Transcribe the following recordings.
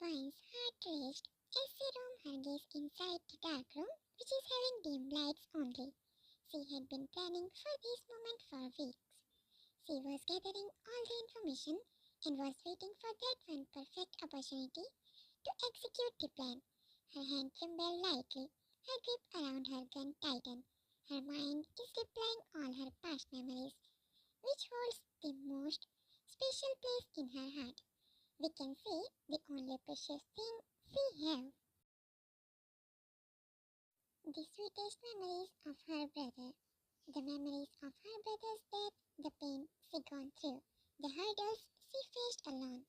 Vine's heart raced as she roamed her gaze inside the dark room, which is having dim lights only. She had been planning for this moment for weeks. She was gathering all the information and was waiting for that one perfect opportunity to execute the plan. Her hand trembled lightly, her grip around her gun tightened. Her mind is replaying all her past memories, which holds the most special place in her heart. We can say the only precious thing we have. The sweetest memories of her brother. The memories of her brother's death, the pain she gone through, the hurdles she faced alone,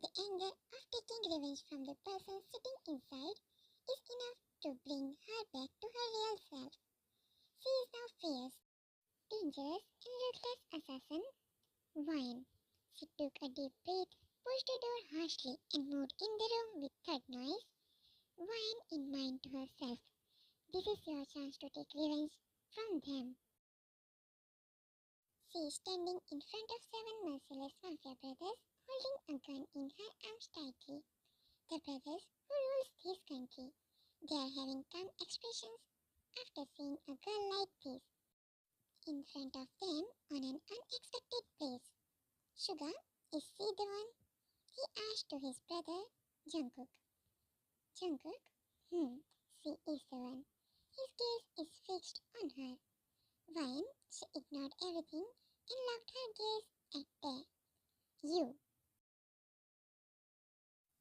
the anger of taking revenge from the person sitting inside is enough to bring her back to her real self. She is now fierce, dangerous, and ruthless assassin. Wine. She took a deep breath, pushed the door harshly, and moved in the room with third noise. Wine in mind to herself. This is your chance to take revenge from them. She is standing in front of 7 merciless Mafia brothers, holding a gun in her arms tightly. The brothers who rules this country. They are having calm expressions after seeing a girl like this in front of them on an unexpected place. Suga, is she the one? He asked to his brother, Jungkook. Jungkook? She is the one. His gaze is fixed on her. When she ignored everything and locked her gaze at there. You.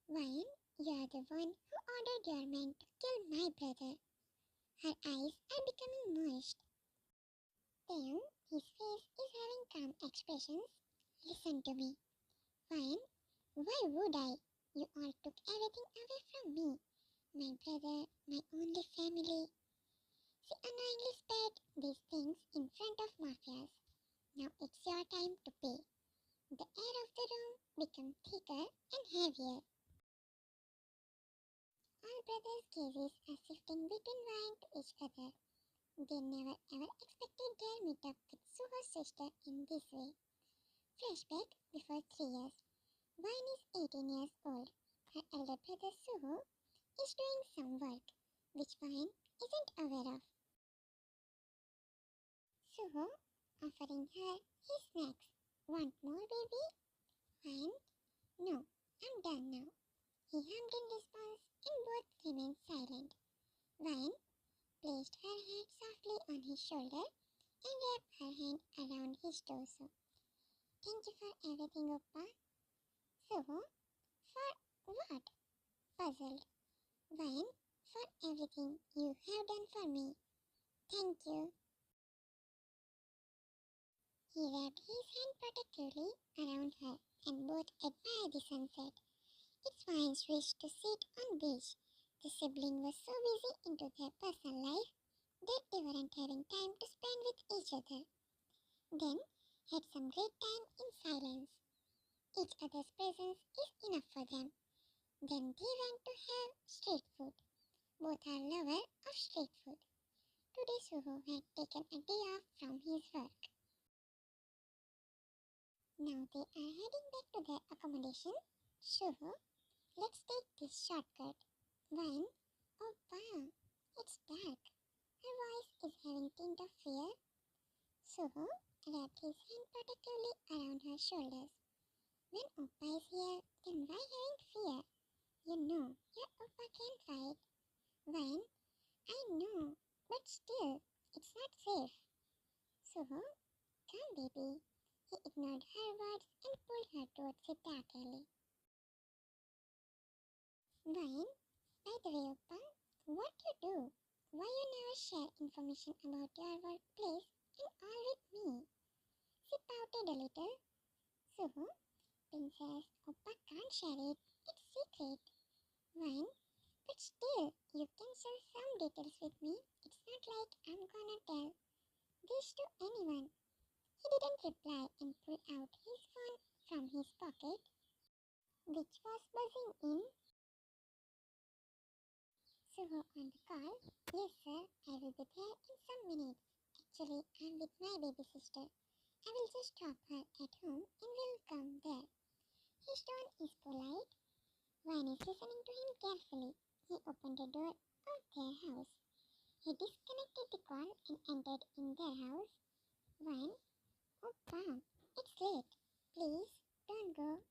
When you are the one who ordered your men to kill my brother. Her eyes are becoming moist. Then his face is having calm expressions. Listen to me. When? Why would I? You all took everything away from me. My brother, my only family. She annoyingly spat these things in front of mafias. Now it's your time to pay. The air of the room becomes thicker and heavier. All brothers' gazes are shifting between Wine to each other. They never ever expected their meetup with Suho's sister in this way. Flashback before 3 years. Wine is 18 years old. Her elder brother Suho is doing some work, which Wine isn't aware of. Suho offering her his snacks. Want more, baby? Wine? No, I'm done now. He hummed in response and both remained silent. Wine placed her head softly on his shoulder and wrapped her hand around his torso. Thank you for everything, Oppa. Suho, for what? Puzzled. Wine, for everything you have done for me. Thank you. He wrapped his hand protectively around her and both admired the sunset. It's Wine's wish to sit on beach. The sibling was so busy into their personal life that they weren't having time to spend with each other. Then had some great time in silence. Each other's presence is enough for them. Then they went to have street food. Both are lovers of street food. Today Suho had taken a day off from his work. Now they are heading back to their accommodation. Suho, let's take this shortcut. One, oh wow, it's dark. Her voice is having a tint of fear. Suho wrapped his hand protectively around her shoulders. When Oppa is here, then why having fear? You know, your Oppa can fight. When? I know, but still, it's not safe. Suho, come baby. He ignored her words and pulled her towards the dark alley. Wine, by the way, Oppa, what you do? Why you never share information about your workplace and all with me? She pouted a little. Suho, Princess, Oppa can't share it. It's secret. Wine, but still, you can share some details with me. It's not like I'm gonna tell this to anyone. He didn't reply and pulled out his phone from his pocket, which was buzzing in. Suho on the call. Yes, sir, I will be there in some minutes. Actually, I'm with my baby sister. I will just drop her at home and we'll come there. His tone is polite. Wayne is listening to him carefully. He opened the door of their house. He disconnected the call and entered in their house. Wayne, oh Pam, it's late. Please, don't go.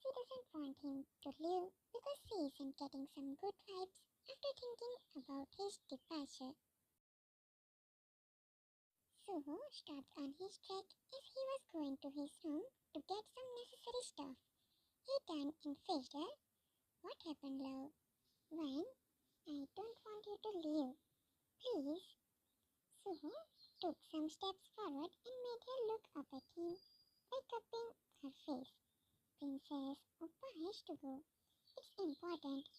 She doesn't want him to leave because she isn't getting some good vibes after thinking about his departure. Suho stopped on his trek as he was going to his room to get some necessary stuff. He turned and faced her. What happened, love? Wayne, I don't want you to leave. Please. Suho took some steps forward and made her look up at him by cupping her face. Princess, Oppa has to go. It's important.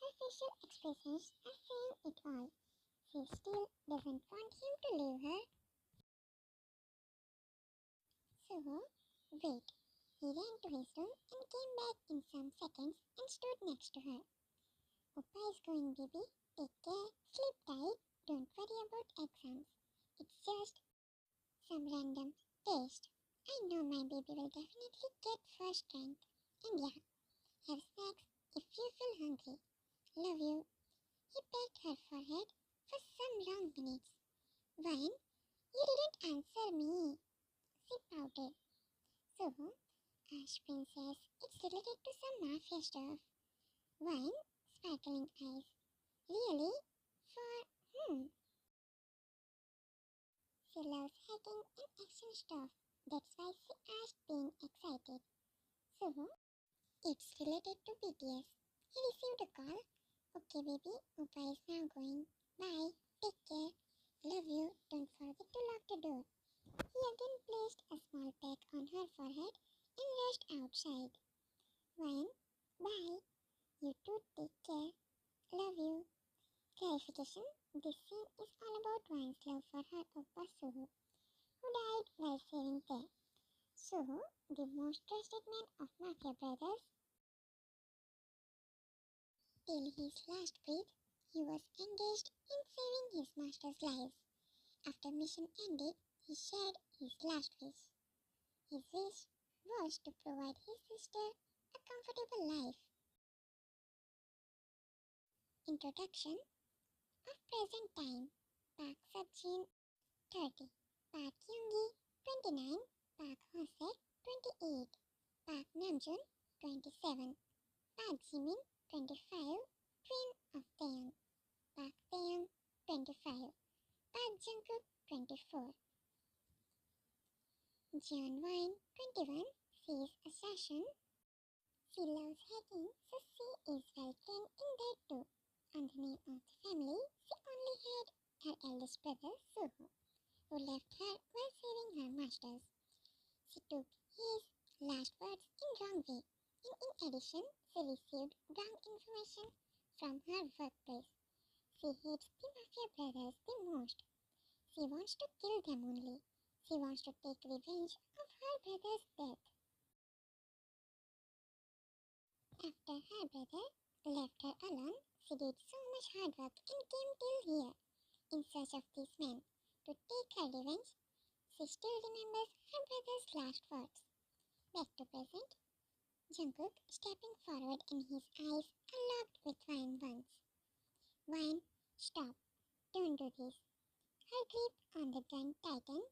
Her facial expressions are saying it all. She still doesn't want him to leave her. Suho, wait. He ran to his room and came back in some seconds and stood next to her. Oppa is going, baby. Take care. Sleep tight. Don't worry about exams. It's just some random test. I know my baby will definitely get first rank. And yeah, have snacks if you feel hungry. Love you. He pecked her forehead for some long minutes. Wayne, you didn't answer me. She pouted. So, Ash Princess, it's related to some mafia stuff. Wayne, sparkling eyes. Really? For whom? She loves hacking and action stuff. That's why she asked, being excited. So, it's related to BTS. He received a call. Okay, baby, Oppa is now going. Bye. Take care. Love you. Don't forget to lock the door. He again placed a small peck on her forehead and rushed outside. Wayne, bye. You too, take care. Love you. Clarification: this scene is all about Wayne's love for her Oppa Suho, who died while saving Tae. Suho, the most trusted man of Mafia Brothers. Till his last breath, he was engaged in saving his master's lives. After mission ended, he shared his last wish. His wish was to provide his sister a comfortable life. Introduction of present time. Park Subjin 30. Park Yoongi 29. Park Hosek 28. Park Namjoon 27. Park Jimin 25. Twin of Taeyang. Park Taeyang 25. Park Jungkook 24. Jeon Wine 21. She is assassin. She loves hacking, so she is well trained in that too. On the name of the family, she only had her eldest brother Suho, who left her while saving her masters. She took his last words in wrong way, and in addition, she received wrong information from her workplace. She hates the Mafia Brothers the most. She wants to kill them only. She wants to take revenge of her brother's death. After her brother left her alone, she did so much hard work and came till here, in search of this man, to take her revenge. She still remembers her brother's last words. Back to present. Jungkook stepping forward and his eyes are locked with Wine once. Wine, stop. Don't do this. Her grip on the gun tightened.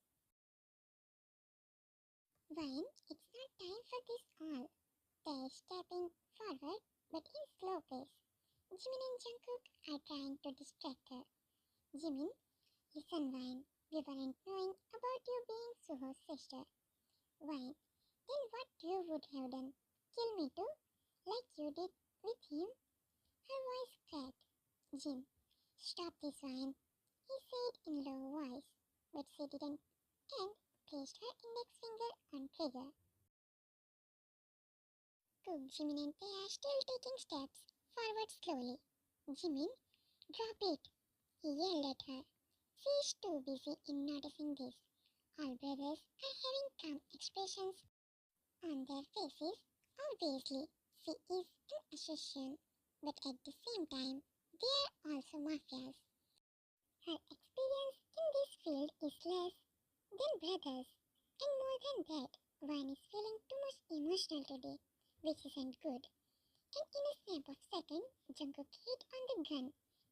Wine, it's not time for this all. They're stepping forward, but in slow pace. Jimin and Jungkook are trying to distract her. Jimin, listen Wine, we weren't knowing about you being Suho's sister. Wine, then what you would have done? Kill me too? Like you did with him? Her voice cracked. Jim, stop this Wine, he said in low voice, but she didn't and placed her index finger on trigger. Cook, Jimin and Tae are still taking steps forward slowly. Jimin, drop it, he yelled at her. She is too busy in noticing this. All brothers are having calm expressions on their faces. Obviously, she is an assassin, but at the same time, they are also mafias. Her experience in this field is less than brothers, and more than that, one is feeling too much emotional today, which isn't good. and in a snap of second, Jungkook hit on the gun,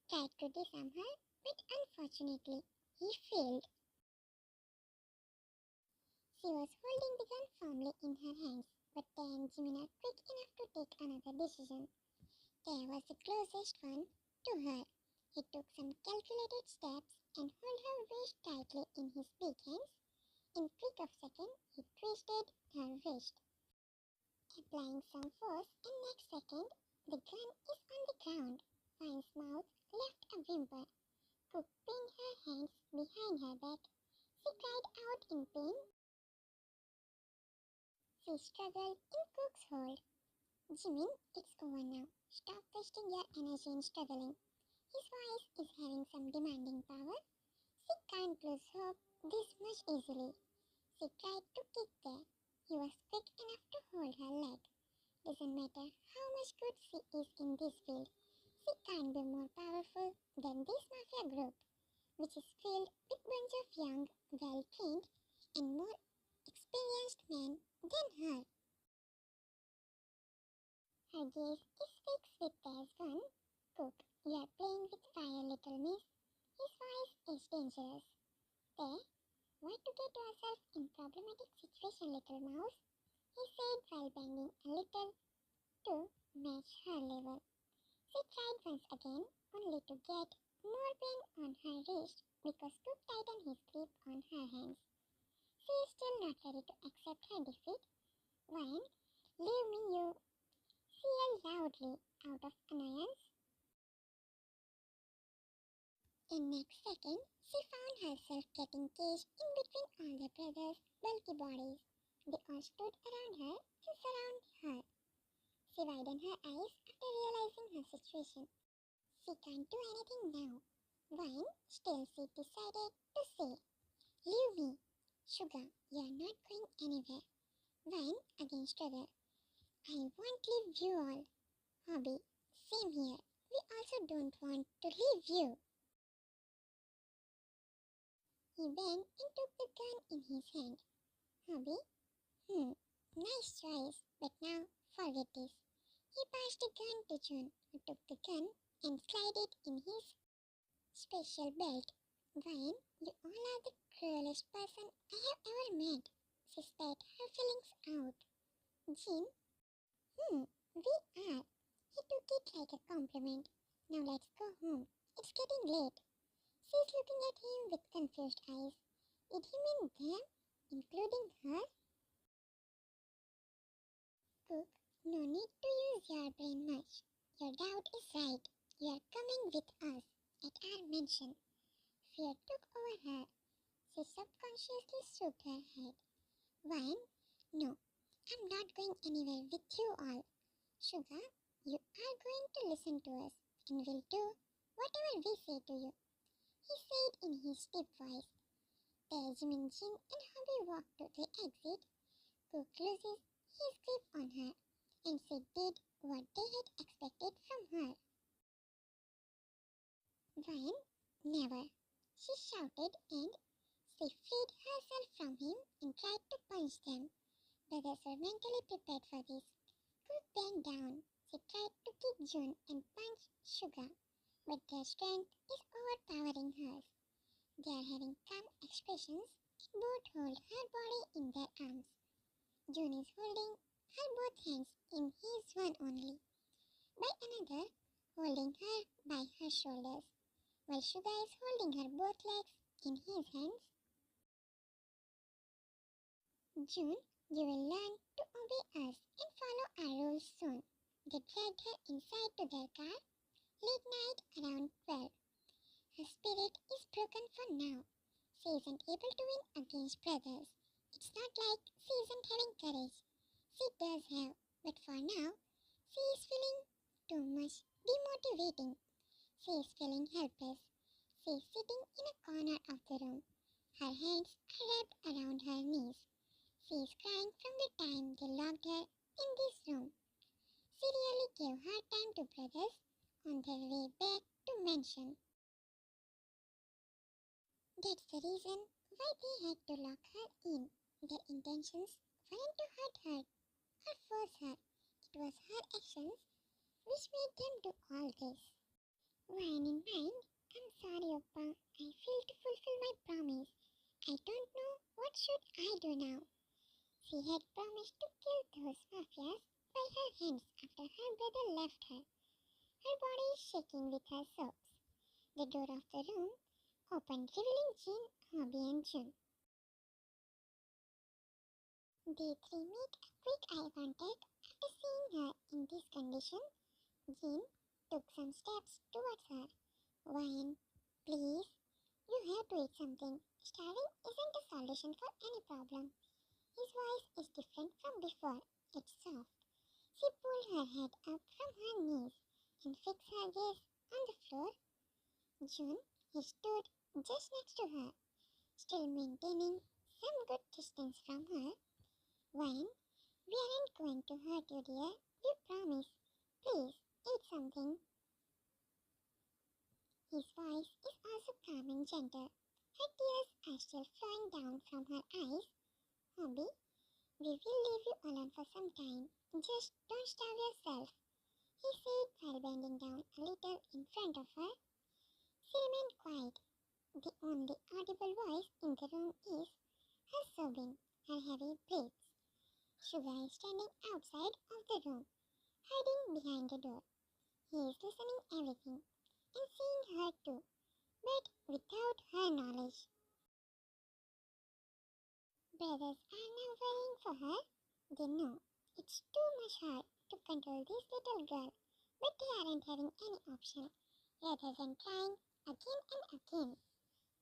tried to disarm her, but unfortunately, he failed. She was holding the gun firmly in her hands, but then Jimin was quick enough to take another decision. There was the closest one to her. He took some calculated steps and held her waist tightly in his big hands. In click of second, he twisted her wrist, applying some force, and next second, the gun is on the ground. Vine's mouth left a whimper. Cook pinned her hands behind her back. She cried out in pain. She struggled in Cook's hold. Jimin, it's over now. Stop wasting your energy in struggling. His voice is having some demanding power. She can't lose hope this much easily. She tried to kick there. He was quick enough to hold her leg. Doesn't matter how much good she is in this field, she can't be more powerful than this mafia group, which is filled with bunch of young, well-trained, and more experienced men than her. Her gaze is fixed with their gun. Cook, you are playing with fire, little miss. His voice is dangerous. There, why to get yourself in problematic situation, little mouse? He said while bending a little to match her level. She tried once again, only to get more pain on her wrist because Cook tightened his grip on her hands. She is still not ready to accept her defeat. Wine, leave me, you! She yelled loudly out of annoyance. In next second, she found herself getting caged in between all the brothers' bulky bodies. They all stood around her and surrounded her. She widened her eyes after realizing her situation. She can't do anything now. Wine, still she decided to say, leave me. Sugar, you are not going anywhere. Wine again struggled. I won't leave you all. Hobby, same here. We also don't want to leave you. He bent and took the gun in his hand. Hobby? Nice choice, but now forget this. He passed the gun to June, who took the gun and slid it in his special belt. Vine, you all are the cruelest person I have ever met. She spat her feelings out. Jean? We are. He took it like a compliment. Now let's go home. It's getting late. She's looking at him with confused eyes. Did he mean them, including her? Cook, no need to use your brain much. Your doubt is right. You are coming with us at our mansion. Fear took over her. She subconsciously shook her head. Wine? No, I'm not going anywhere with you all. Sugar, you are going to listen to us and will do whatever we say to you. He said in his deep voice. Jimin, Jin and Hobby walked to the exit. Cook loses his grip on her, and she did what they had expected from her. Vine, never. She shouted and she freed herself from him and tried to punch them. Brothers were mentally prepared for this. Cook bent down. She tried to kick June and punch Sugar, but their strength is overpowering hers. They are having calm expressions and both hold her body in their arms. June is holding her both hands in his one only, by another holding her by her shoulders, while Sugar is holding her both legs in his hands. June, you will learn to obey us and follow our rules soon. They dragged her inside to their car, late night around 12. Her spirit is broken for now. She isn't able to win against brothers. It's not like she isn't having courage. She does have, but for now, she is feeling too much demotivating. She is feeling helpless. She is sitting in a corner of the room. Her hands are wrapped around her knees. She is crying from the time they locked her in this room. She really gave hard time to brothers on their way back to mansion. That's the reason why they had to lock her in. Their intentions weren't to hurt her or force her. It was her actions which made them do all this. Wine in mind, I'm sorry, Oppa. I failed to fulfill my promise. I don't know what should I do now. She had promised to kill those mafias by her hands after her brother left her. Her body is shaking with her sobs. The door of the room opened, revealing Jean, Hobby, and June. They three make a quick eye contact. After seeing her in this condition, Jean took some steps towards her. Wine, please, you have to eat something. Starving isn't a solution for any problem. His voice is different from before. It's soft. She pulled her head up from her knees and fixed her gaze on the floor. June, he stood just next to her, still maintaining some good distance from her. Wine, we aren't going to hurt you, dear. We promise. Please, eat something. His voice is also calm and gentle. Her tears are still flowing down from her eyes. Hobby, we will leave you alone for some time. Just don't starve yourself, he said while bending down a little in front of her. She remained quiet. The only audible voice in the room is her sobbing, her heavy breaths. Sugar is standing outside of the room, hiding behind the door. He is listening everything and seeing her too, but without her knowledge. Brothers are now worrying for her. They know it's too much hard to control this little girl, but they aren't having any option rather than trying again and again.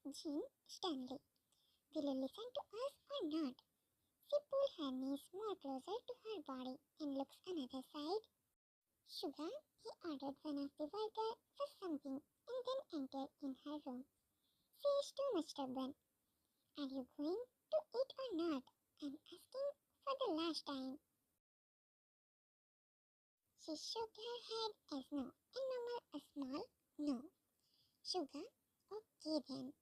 Jean sternly, will you listen to us or not? She pulled her knees more closer to her body and looks another side. Sugar, he ordered one of the workers for something and then entered in her room. She is too much stubborn. Are you going to eat or not? I'm asking for the last time. She shook her head as no and murmured a small no. Sugar, okay then.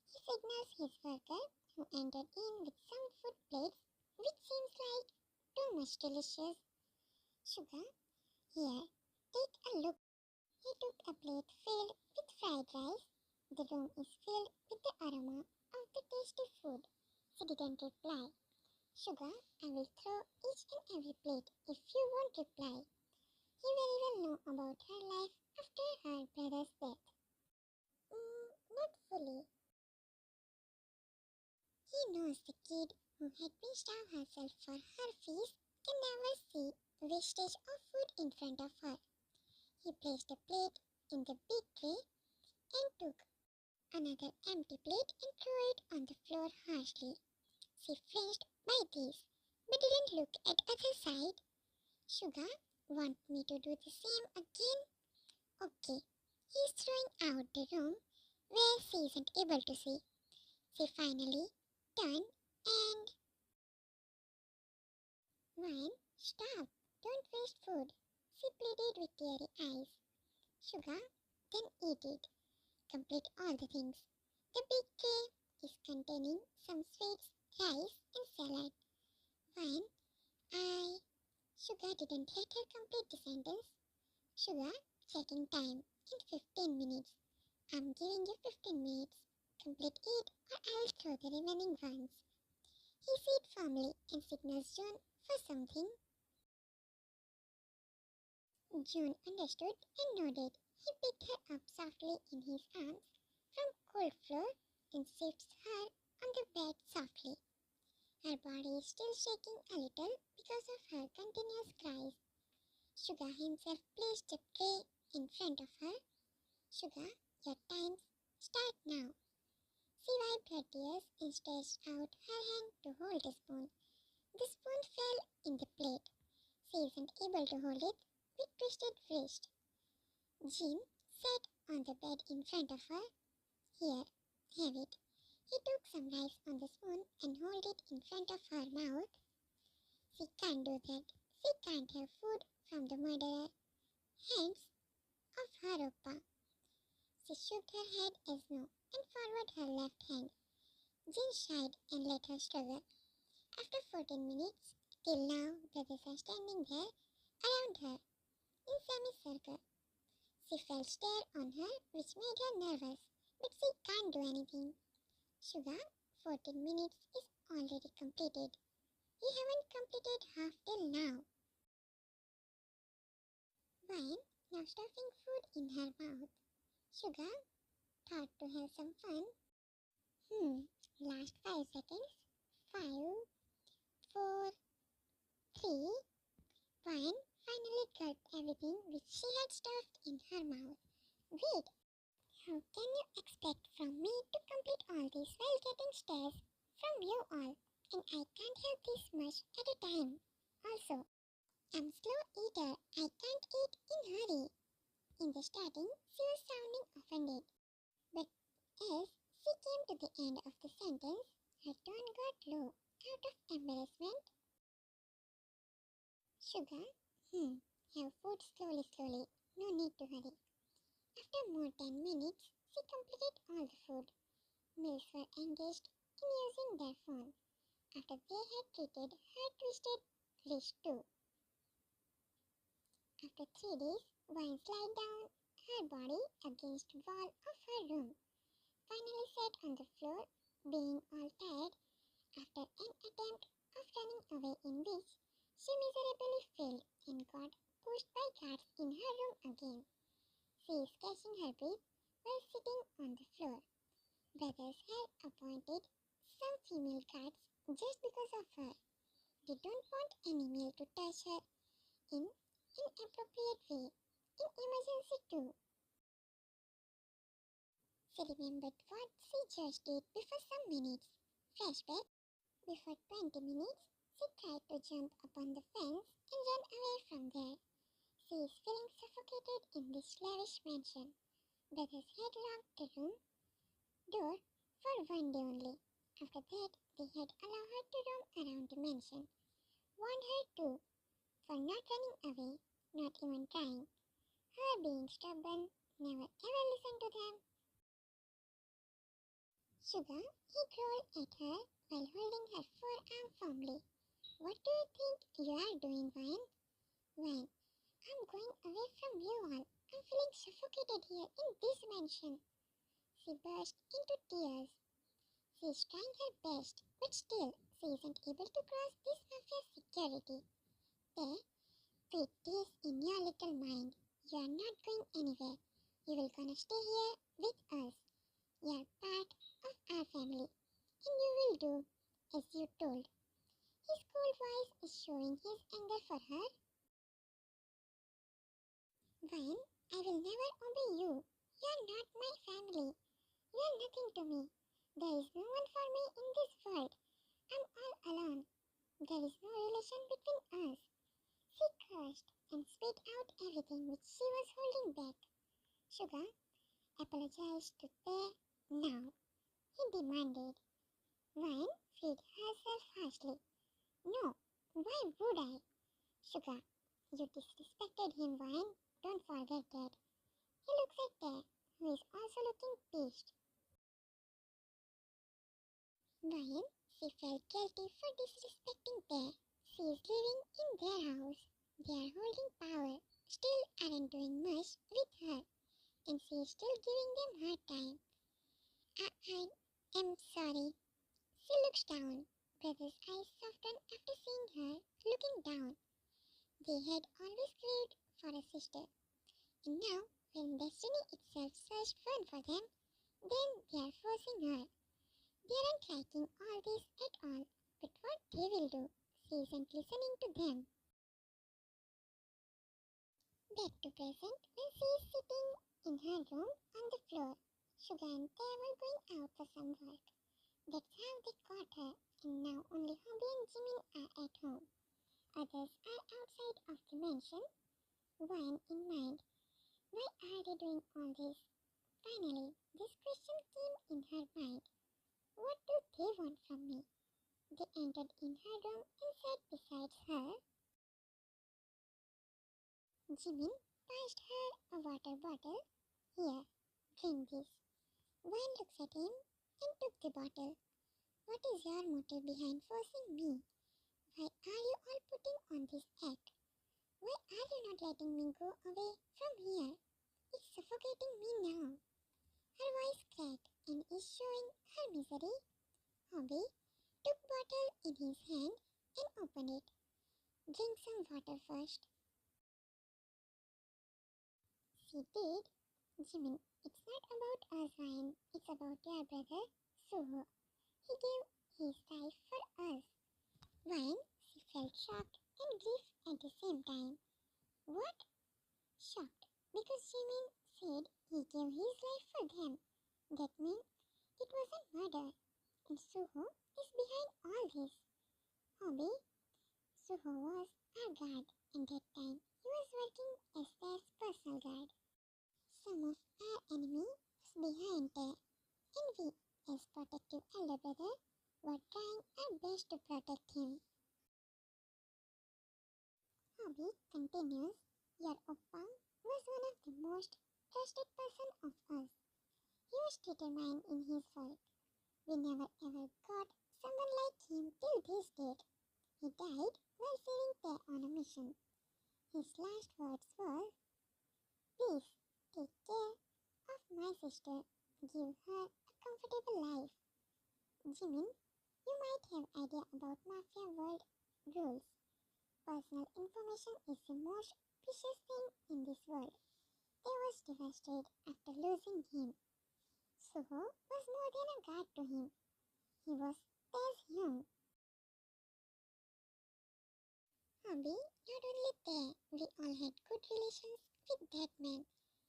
He signals his worker, who entered in with some food plates, which seems like too much delicious. Sugar, here, take a look. He took a plate filled with fried rice. The room is filled with the aroma of the tasty food. She didn't reply. Sugar, I will throw each and every plate if you won't reply. He very well know about her life after her brother's death. Not fully. He knows the kid who had been starved herself for her feast can never see wastage of food in front of her. He placed a plate in the big tray and took another empty plate and threw it on the floor harshly. She flinched by this, but didn't look at other side. Sugar, want me to do the same again? Okay. He's throwing out the room where she isn't able to see. She finally turned and... Wine, stop. Don't waste food. She pleaded with teary eyes. Sugar, then eat it. Complete all the things. The big tray is containing some sweets, rice and salad. Wine, Sugar didn't let her complete the sentence. Sugar, checking time. In 15 minutes. I'm giving you 15 minutes. Complete it or I'll throw the remaining ones. He said firmly and signals June for something. June understood and nodded. He picked her up softly in his arms from cold floor and sits her on the bed softly. Her body is still shaking a little because of her continuous cries. Sugar himself placed the tray in front of her. Sugar, your times start now. She wiped her tears and stretched out her hand to hold the spoon. The spoon fell in the plate. She isn't able to hold it with twisted wrist. Jean sat on the bed in front of her. Here, have it. He took some rice on the spoon and held it in front of her mouth. She can't do that. She can't have food from the murderer. Hands off her, Oppa. She shook her head as no and forward her left hand. Jean shied and let her struggle. After 14 minutes, till now, brothers are standing there around her. in semicircle. She felt stare on her which made her nervous, but she can't do anything. Sugar, 14 minutes is already completed. You haven't completed half till now. Wine, now stuffing food in her mouth. Sugar, thought to have some fun. Last 5 seconds. 5, 4, 3. Wine finally gulped everything which she had stuffed in her mouth. Wait, how can you expect from me to complete all this while getting stares from you all? And I can't have this much at a time. Also, I'm slow eater. I can't eat in hurry. In the starting, she was sounding offended. But as she came to the end of the sentence, her tone got low out of embarrassment. Sugar? Have food slowly. No need to hurry. After more 10 minutes, she completed all the food. Mills were engaged in using their phone after they had treated her twisted wrist too. After 3 days, Wine slid down her body against the wall of her room, finally sat on the floor, being all tired after an attempt of running away in which she miserably failed and got pushed by guards in her room again. She is catching her breath while sitting on the floor. Brothers had appointed some female guards just because of her. They don't want any male to touch her in inappropriate way, in emergency too. She remembered what she just did before some minutes. Flashback. Before 20 minutes, she tried to jump upon the fence and run away from there. She is feeling suffocated in this lavish mansion. Brothers had locked the room door for one day only. After that, they had allowed her to roam around the mansion. Warned her too, for not running away, not even trying. Her being stubborn, never ever listened to them. Sugar, he growled at her while holding her forearm firmly. What do you think you are doing, Wine? Wine, I'm going away from you all. I'm feeling suffocated here in this mansion. She burst into tears. She is trying her best, but still, she isn't able to cross this mafia security. There, put this in your little mind. You are not going anywhere. You will gonna stay here with us. You are part of our family, and you will do as you told. His cold voice is showing his anger for her. Vine, I will never obey you. You are not my family. You are nothing to me. There is no one for me in this world. I'm all alone. There is no relation between us. She cursed and spit out everything which she was holding back. Sugar, apologize to Bear now, he demanded. Vine freed herself harshly. No, why would I? Sugar, you disrespected him, Vine. Don't forget that. He looks at Bear, who is also looking pissed. Vine, she felt guilty for disrespecting Bear. She is living in their house. They are holding power, still aren't doing much with her, and she is still giving them hard time. I am sorry. She looks down. Brother's eyes soften after seeing her looking down. They had always craved for a sister, and now when destiny itself searched one for them, then they are forcing her. They aren't liking all this at all, but what they will do, she isn't listening to them. Back to present when she is sitting in her room on the floor. Sugar and Tay were going out for some work. That's how they caught her, and now only Hobby and Jimin are at home. Others are outside of the mansion, one in mind. Why are they doing all this? Finally, this question came in her mind. What do they want from me? They entered in her room and sat beside her. Jimin passed her a water bottle. Here, drink this. Wine looks at him and took the bottle. What is your motive behind forcing me? Why are you all putting on this act? Why are you not letting me go away from here. It's suffocating me now. Her voice cracked and is showing her misery. Hobby took bottle in his hand and opened it. Drink some water first. She did. Jimin, it's not about us, Ryan. It's about your brother, Suho. He gave his life for us. Ryan, she felt shocked and grief at the same time. What? Shocked because Jimin said he gave his life for them. That means it wasn't murder. And Suho is behind all this. Hobby, Suho was our guard, and that time he was working as their personal guard. Some of our enemy was behind there, and we, as protective elder brother, were trying our best to protect him. Hobby continues, your Oppa was one of the most trusted person of us. He was determined in his work. We never ever got someone like him till this date. He died while saving there on a mission. His last words were, please take care of my sister. Give her a comfortable life. Jimin, you might have idea about Mafia world rules. Personal information is the most precious thing in this world. They was devastated after losing him. Suho was more than a guard to him. He was as young. Hobby, not only there, we all had good relations with that man.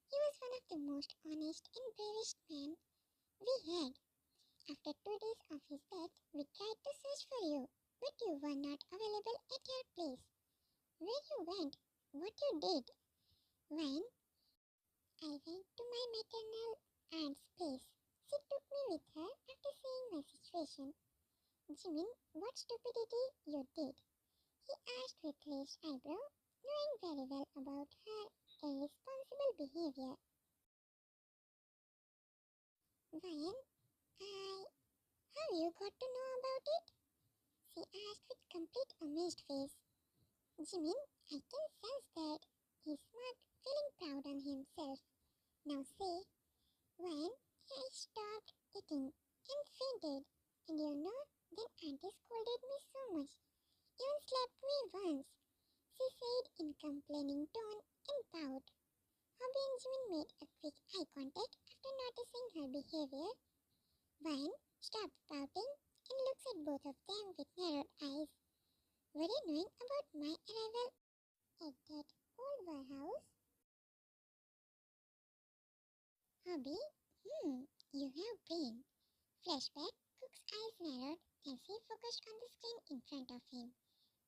He was one of the most honest and bravest men we had. After 2 days of his death, we tried to search for you, but you were not available at your place. Where you went, what you did. When I went to my maternal aunt's place, she took me with her after seeing my situation. Jimin, what stupidity you did? He asked with raised eyebrow, knowing very well about her irresponsible behavior. Ryan, how you got to know about it? She asked with complete amazed face. Jimin, I can sense that. He smiled, feeling proud on himself. Now say, when I stopped eating and fainted, and you know, then auntie scolded me so much, even slapped me once. She said in complaining tone and bowed. Hobby and Jimin made a quick eye contact after noticing her behavior. Vine stopped pouting and looked at both of them with narrowed eyes. Were you knowing about my arrival at that old warehouse? Hobby, you have brain. Flashback, Cook's eyes narrowed as he focused on the screen in front of him.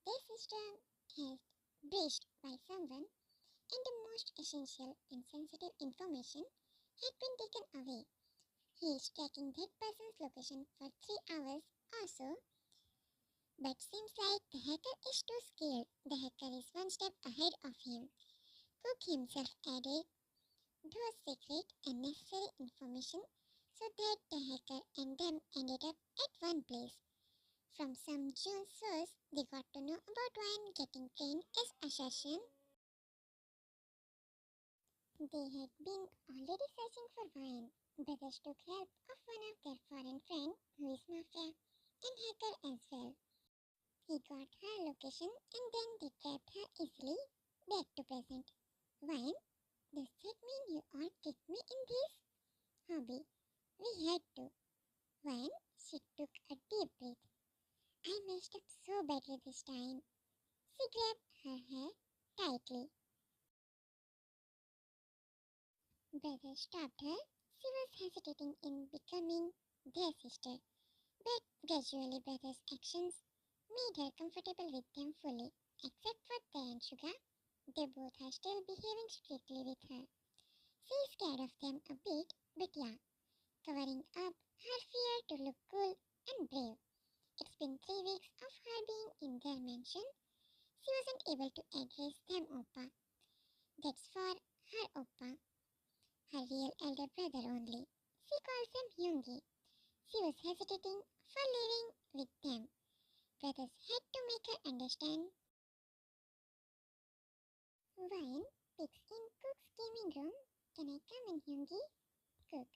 Their system has breached by someone, and the most essential and sensitive information had been taken away. He is tracking that person's location for 3 hours or so, but seems like the hacker is too scared. The hacker is one step ahead of him. Cook himself added those secret and necessary information so that the hacker and them ended up at one place. From some June source, they got to know about Ryan getting trained as assassin. They had been already searching for Ryan. Brothers took help of one of their foreign friends who is Mafia and hacker as well. He got her location and then they trapped her easily back to present. Ryan, does that mean you all tricked me in this? Hobby, we had to. Ryan, she took a deep breath. I messed up so badly this time. She grabbed her hair tightly. Brother stopped her. She was hesitating in becoming their sister, but gradually brother's actions made her comfortable with them fully. Except for Tay and Suga, they both are still behaving strictly with her. She is scared of them a bit, but yeah, covering up her fear to look cool and brave. It's been 3 weeks of her being in their mansion. She wasn't able to address them Oppa. That's for her Oppa, her real elder brother only. She calls him Yoongi. She was hesitating for living with them. Brothers had to make her understand. Ryan, Peeks in Cook's gaming room. Can I come in, Hyungi? Cook,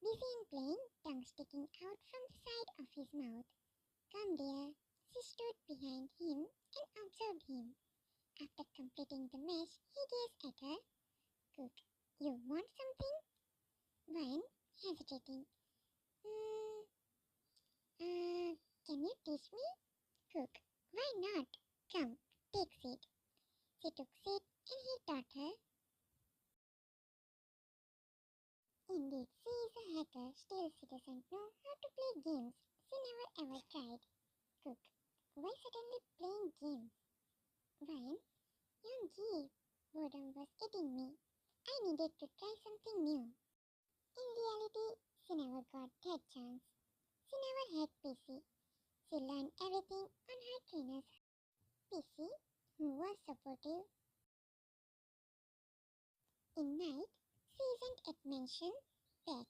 busy and playing, tongue sticking out from the side of his mouth. Come, dear. She stood behind him and observed him. After completing the mesh, he gazed at her. Cook, you want something? Ryan, hesitating. Hmm, can you teach me? Cook, why not? Come, take seat. She took seat and he taught her. Indeed, she is a hacker, still she doesn't know how to play games. She never ever tried. Cook, why suddenly playing games? Ryan, Young boredom was eating me. I needed to try something new. In reality, she never got that chance. She never had PC. She learned everything on her trainer's PC, who was supportive. In night, she isn't at mansion back.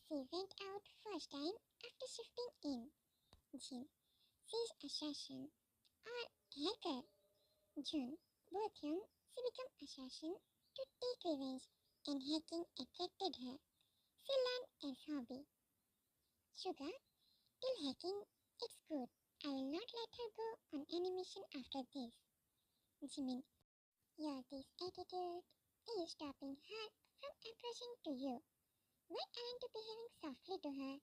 She went out first time after shifting in. Jin, she's assassin or hacker. June, both young, she became assassin to take revenge, and hacking attracted her. She learned as hobby. Sugar, till hacking, it's good. I will not let her go on any mission after this. Jimin, your this attitude is stopping her from approaching to you. Why aren't you behaving softly to her?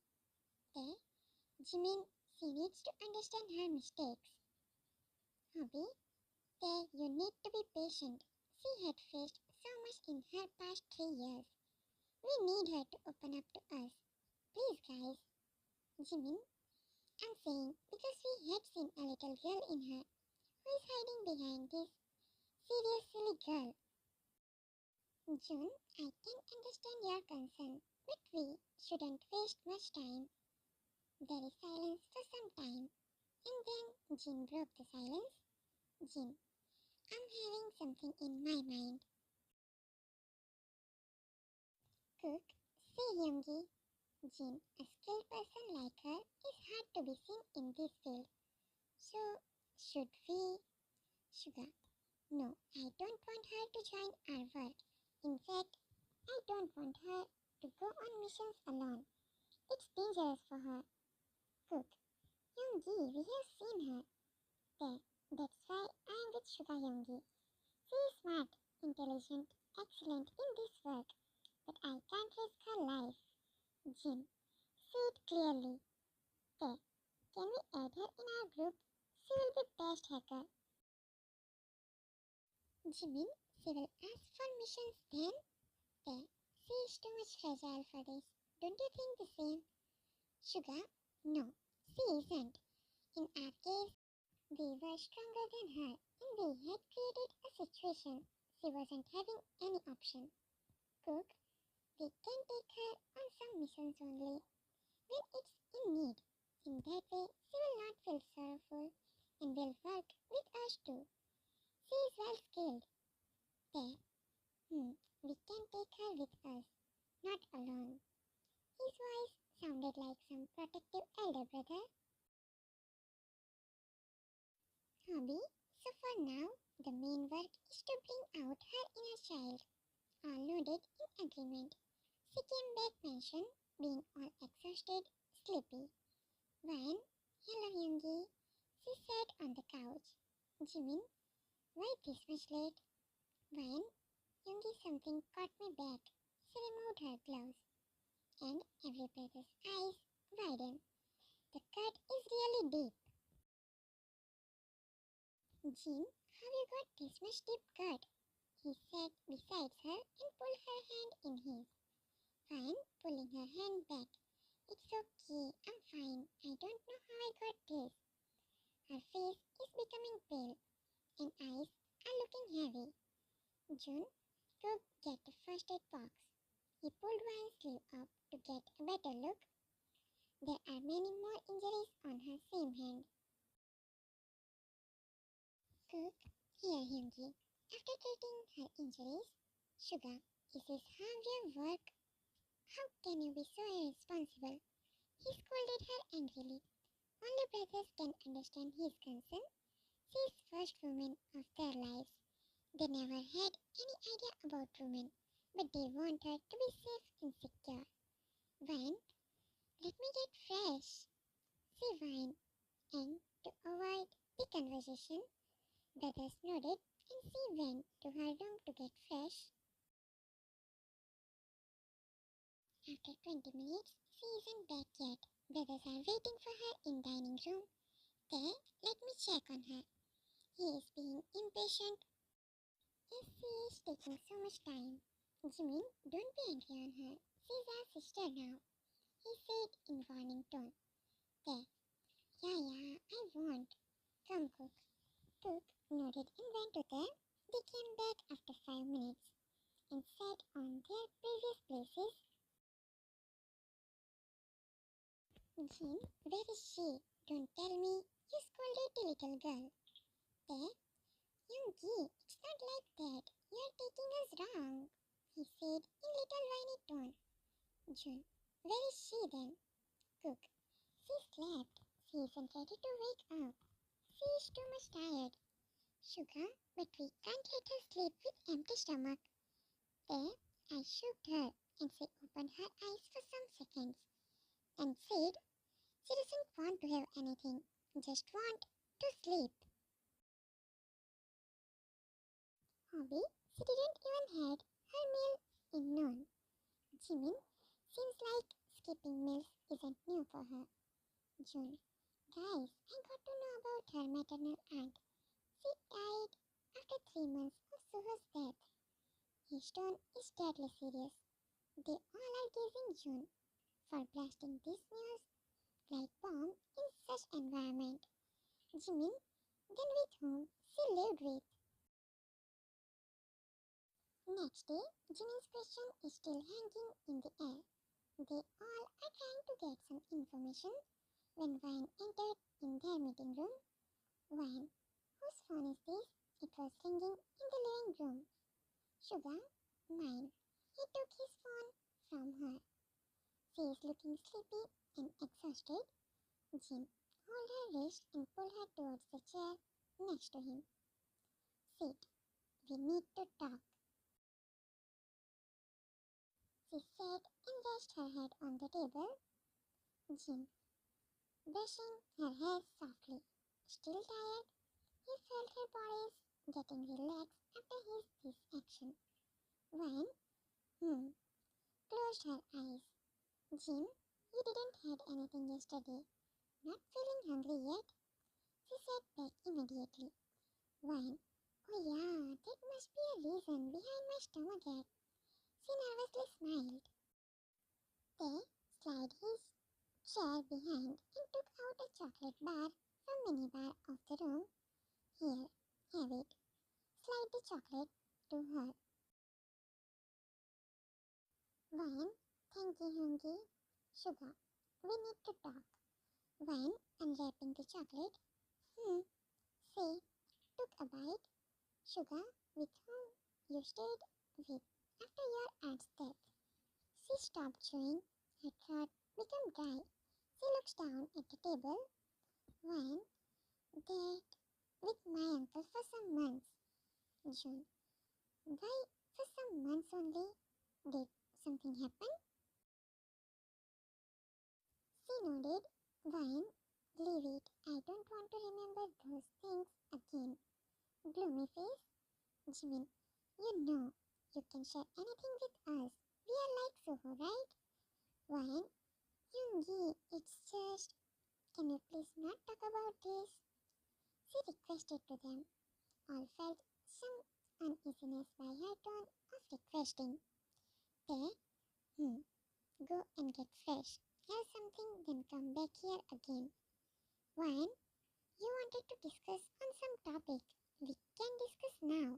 There, Jimin, she needs to understand her mistakes. Hobby, there you need to be patient. She had faced so much in her past 3 years. We need her to open up to us. Please, guys. Jimin, I'm saying because we had seen a little girl in her who is hiding behind this serious silly girl. June, I can understand your concern, but we shouldn't waste much time. There is silence for some time, and then Jin broke the silence. Jin, I'm having something in my mind. Cook, see Hyungi. Jin, a skilled person like her is hard to be seen in this field. So, should we? Sugar, no, I don't want her to join our work. In fact, I don't want her to go on missions alone. It's dangerous for her. Cook, Youngie, we have seen her. There, that's why I'm with Sugar Youngie. She is smart, intelligent, excellent in this work, but I can't risk her life. Jin, see it clearly. There, can we add her in our group? She will be best hacker. Jimin, she will ask for missions then? There, she is too much fragile for this. Don't you think the same? Sugar, no, she isn't. In our case, we were stronger than her and we had created a situation. She wasn't having any option. Cook, we can take her on some missions only when it's in need. In that way, she will not feel sorrowful and will work with us too. She is well skilled. There, we can take her with us, not alone. His voice sounded like some protective elder brother. Hobby, so for now, the main work is to bring out her inner child. All nodded in agreement. She came back mansion, being all exhausted, sleepy. Ryan, hello Youngie. She sat on the couch. Jimin, why this much late? Ryan, Youngie, something caught me back. She removed her gloves, and every brother's eyes widened. The cut is really deep. Jean, have you got this much deep cut? He sat beside her and pulled her hand in his. Ryan, pulling her hand back. It's okay, I'm fine. I don't know how I got this. Her face is becoming pale, and eyes are looking heavy. June, go get the first aid box. He pulled Ryan's sleeve up to get a better look. There are many more injuries on her same hand. Cook, here Hyungi. After treating her injuries, Sugar, is this how you work? How can you be so irresponsible? He scolded her angrily. Only brothers can understand his concern. She is first woman of their lives. They never had any idea about women, but they want her to be safe and secure. Wine, let me get fresh. She whined, and to avoid the conversation, Brothers nodded and she went to her room to get fresh. After 20 minutes, she isn't back yet. Brothers are waiting for her in dining room. There, let me check on her. He is being impatient. Yes, she is taking so much time. Jimin, don't be angry on her. She's our sister now, he said in warning tone. There. Yeah, I won't. Come, Cook. Cook nodded and went to them. They came back after 5 minutes and sat on their previous places. Jim, where is she? Don't tell me you scolded the little girl. There, Yoongi, it's not like that. You're taking us wrong, he said in little whiny tone. June, where is she then? Cook, she slept. She isn't ready to wake up. She is too much tired. Sugar, but we can't let her sleep with empty stomach. There, I shook her and she opened her eyes for some seconds and said she doesn't want to have anything, just want to sleep. Hobby, she didn't even had her meal in noon. Jimin, seems like skipping meals isn't new for her. June, guys, I got to know about her maternal aunt. She died after 3 months of Suho's death. His tone is deadly serious. They all are gazing June for blasting this news like bomb in such environment. Jimin, then with whom she lived with. Next day, Jimin's question is still hanging in the air. They all are trying to get some information when Wayne entered in their meeting room. Wayne, whose phone is this? It was ringing in the living room. Sugar, mine. He took his phone from her. She is looking sleepy and exhausted. Jim, hold her wrist and pull her towards the chair next to him. Sit. We need to talk. She said and rested her head on the table. Jim, brushing her hair softly. Still tired, he felt her body getting relaxed after this action. When, closed her eyes. Jim, you didn't had anything yesterday. Not feeling hungry yet? She sat back immediately. Wine. Oh yeah, that must be a reason behind my stomachache. She nervously smiled. They slid his chair behind and took out a chocolate bar from minibar of the room. Here, have it. Slide the chocolate to her. Wine, thank you, Hungy. Sugar, we need to talk. Wine, unwrapping the chocolate. Say, took a bite. Sugar, with whom you stayed with after your aunt's death. She stopped chewing. Her throat became dry. She looks down at the table. Wine, that with my uncle for some months. June, why for some months only? Did something happen? She nodded. Wine, leave it. I don't want to remember those things again. Gloomy face. Jimin, you know, you can share anything with us. We are like Soho, right? Wine, Yoongi, it's just, can you please not talk about this? She requested to them. All felt some uneasiness by her tone of requesting. They, go and get fresh. Have something, then come back here again. Wine, you wanted to discuss on some topic. We can discuss now.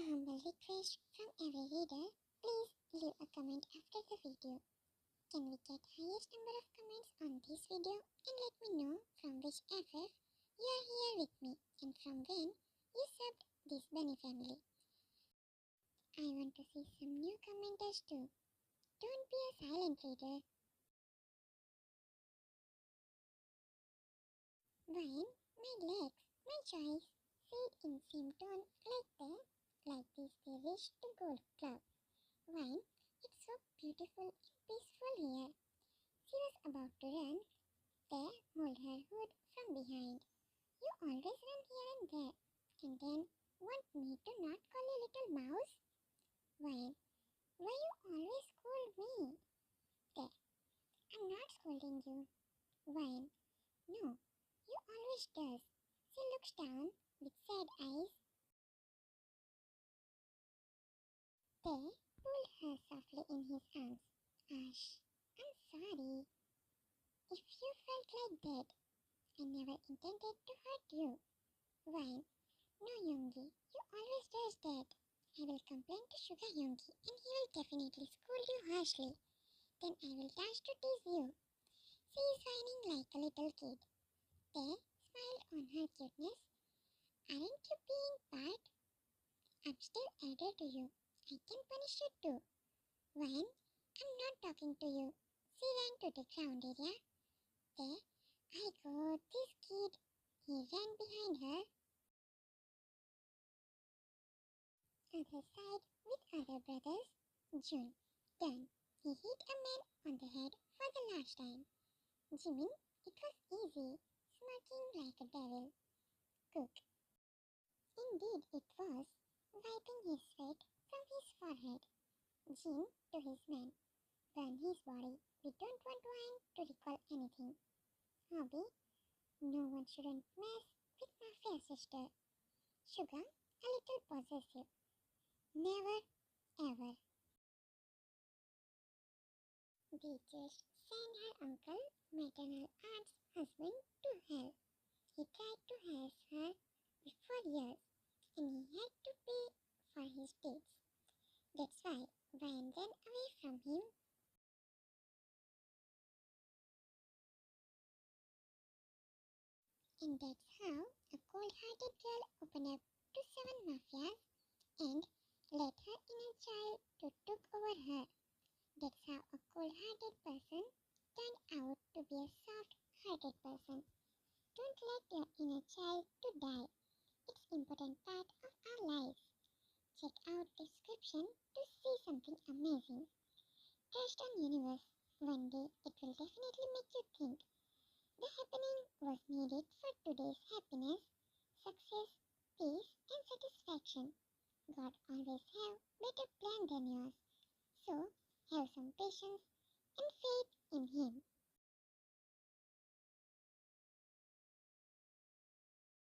A humble request from every reader, please leave a comment after the video. Can we get highest number of comments on this video and let me know from which FF you are here with me and from when you subbed this bunny family. I want to see some new commenters too. Don't be a silent reader. Wine, my legs, my choice, said in same tone like this they wish to golf club. Wine, it's so beautiful and peaceful here. She was about to run. They hold her hood from behind. You always run here and there, and then want me to not call you little mouse? Wine, why you always scold me? There, I'm not scolding you. Wine, no, you always does. She looks down with sad eyes. They pulled her softly in his arms. Ash, I'm sorry. If you felt like that, I never intended to hurt you. Wine, no Yongi, you always does that. I will complain to Sugar Yongi and he will definitely scold you harshly. Then I will dance to tease you. She is whining like a little kid. They smiled on her cuteness. Aren't you being bad? I'm still elder to you. I can punish you too. Wine, I'm not talking to you. She ran to the ground area. There, I got this kid. He ran behind her. Other side with other brothers. June. Done. He hit a man on the head for the last time. Jimin, it was easy. Smirking like a devil. Cook. Indeed it was. Wiping his sweat from his forehead. Jin to his men. Burn his body. We don't want wine to recall anything. Hobby. No one shouldn't mess with Mafia sister. Sugar, a little possessive. Never, ever. Beaches sent her uncle, maternal aunt's husband, to hell. He tried to harass her for years, and he had to pay for his deeds. That's why Ryan ran away from him. And that's how a cold-hearted girl opened up to 7 mafias and let her inner child to took over her. That's how a cold-hearted person turned out to be a soft-hearted person. Don't let your inner child to die. It's important part of our lives. Check out description to see something amazing. Trust on universe. One day it will definitely make you think. The happening was needed for today's happiness, success, peace and satisfaction. God always have better plan than yours. So have some patience and faith in Him.